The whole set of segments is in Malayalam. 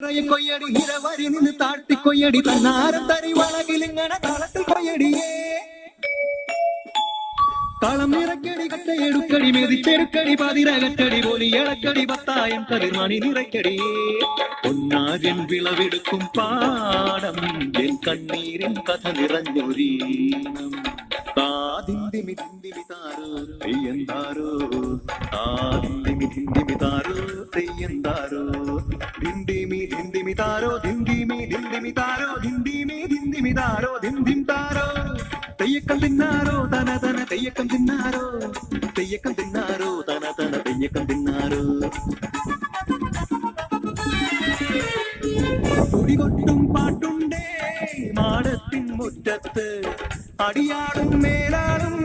കൊയ്യടി നിരവരി നിന്ന് താഴ്ത്തി കൊയ്യടി തന്നാരം തരി വളകിലിങ്ങനെ കളത്തിൽ കൊയ്യടിയേ കളം നിറക്കടി കട്ടയെടുക്കടി മെതിച്ചെടുക്കടി പതിരകറ്റടി പോലി ഇളക്കടി പത്തായം കതിർമണി നിറയ്ക്കടിയേ ഒന്നാകൻ വിളവെടുക്കും പാടം എൻ കണ്ണീരിൻ കഥ നിറഞ്ഞൊരീണം താതിന്തിമി തിന്തിമി താരോ തെയ്യന്താരോ താതിന്തിമി തിന്തിമി താരോ തെയ്യന്താരോ ധിന്തിമി ധിന്തിമി താരോ ധിന്തിമി ധിന്തിമി താരോ ധിന്തിമി ധിന്തിമി താരോ ധിന്തിം താരോ തെയ്യക്കം തിന്നാരോ തന തന തെയ്യക്കം തിന്നാരോ തെയ്യക്കം തിന്നാരോ തന തന തെയ്യക്കം തിന്നാരോ കുടികൊട്ടും പാട്ടുണ്ടേ മാടത്തിൻ മുറ്റത്ത് അടിയാടും മേലാടും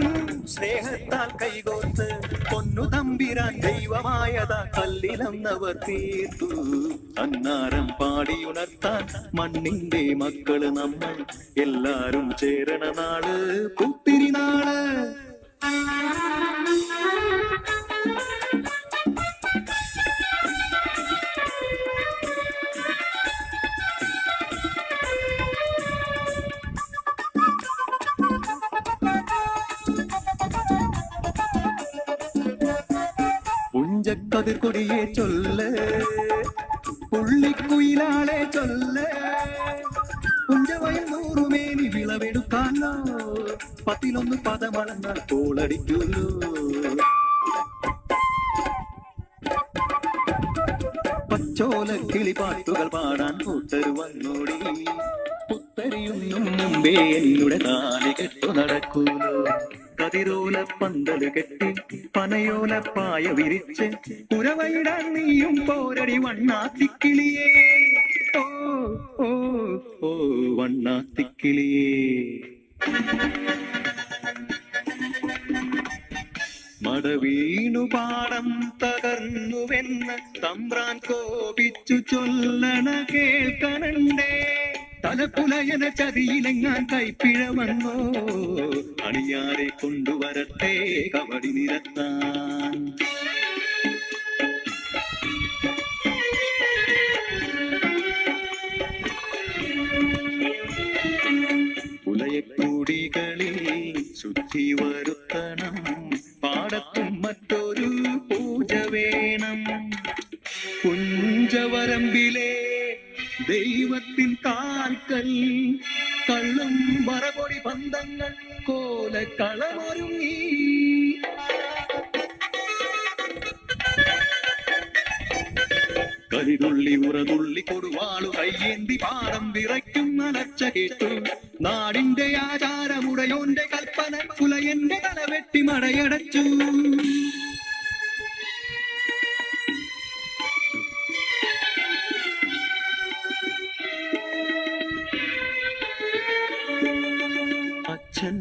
സ്നേഹത്താൽ കൈകോർത്ത് പൊന്നു തമ്പിരാൻ ദൈവമായതാ കല്ലിലന്നവർ തീർത്തു അന്നാരം പാടിയുണർത്താൻ മണ്ണിന്റെ മക്കള് നമ്മൾ എല്ലാരും ചേരണ നാള് പുത്തിരി നാള് പുഞ്ചക്കതിർക്കൊടിയെ ചൊല്ല് പുള്ളിക്കുയിലാളെ ചൊല്ല് പുഞ്ചവയൽ നൂറുമേനി വിളവെടുക്കാനോ പത്തിലൊന്ന് പദമളന്നാൽ കോളടിക്കുള്ളൂ പച്ചോല കിളിപ്പാട്ടുകൾ പാടാൻ കൂട്ടരു വന്നോടി പുത്തരിയൊന്നും മുമ്പേ എന്നുടെ താലി കെട്ടു നടക്കൂലോ കതിരോല പന്തല് കെട്ടി പനയോല പായ വിരിച്ച് പുരവയിടാൻ നീയും പോരടി വണ്ണാത്തിക്കിളിയേ ഓ ഓ ഓ വണ്ണാത്തിക്കിളിയേ മടവീണു പാടം തകർന്നുവെന്ന് തമ്പ്രാൻ കോപിച്ചു ചൊല്ലണ കേൾക്കണണ്ടേ തലപ്പുലയന ചതിയിലെങ്ങാൻ കൈപ്പിഴ വന്നോ അണിയാരെ കൊണ്ടുവരട്ടെ കവടി നിരത്താൻ പുലയക്കൂടികളിൽ ശുദ്ധി വരുത്തണം പാടത്തും മറ്റൊരു പൂജ വേണം കുഞ്ചവരമ്പിലെ ദൈവത്തിൻ കാൽക്കൽ കള്ളും വറപൊടി ബന്ധങ്ങൾ കോല കളമൊരുങ്ങി കരിതുള്ളി ഉറതുള്ളി കൊടുവാളു കയ്യേന്തി പാടം വിറയ്ക്കും അലർച്ച കേട്ടു നാടിന്റെ ആചാരമുടയോന്റെ കൽപ്പന പുലയന്റെ തലവെട്ടി മടയടച്ചു അച്ഛൻ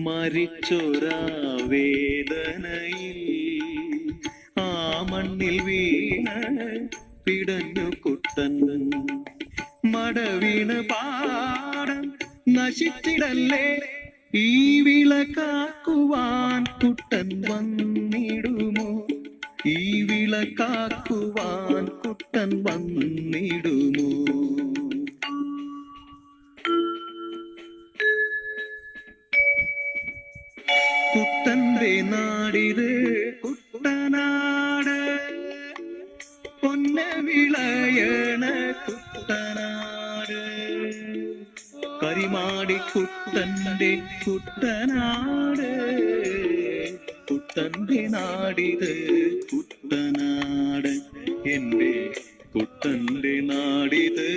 മരിച്ചൊരാ വേദനയിൽ ആ മണ്ണിൽ വീണ് പിടഞ്ഞു കുട്ടൻ മടവീണ് പാടം നശിച്ചിടല്ലേ ഈ വിളക്കാക്കുവാൻ കുട്ടൻ വന്നിടുമോ ഈ വിളക്കാക്കുവാൻ കുട്ടൻ വന്നിടുമോ കുട്ടന്റെ നാടിത് കുട്ടനാട് പൊന്ന വിളയണ കുട്ടനാട് കരിമാടി കുട്ടന്റെ കുട്ടനാട് കുട്ടന്റെ നാടിത് കുട്ടനാട് എന്റെ കുട്ടന്റെ നാടിത്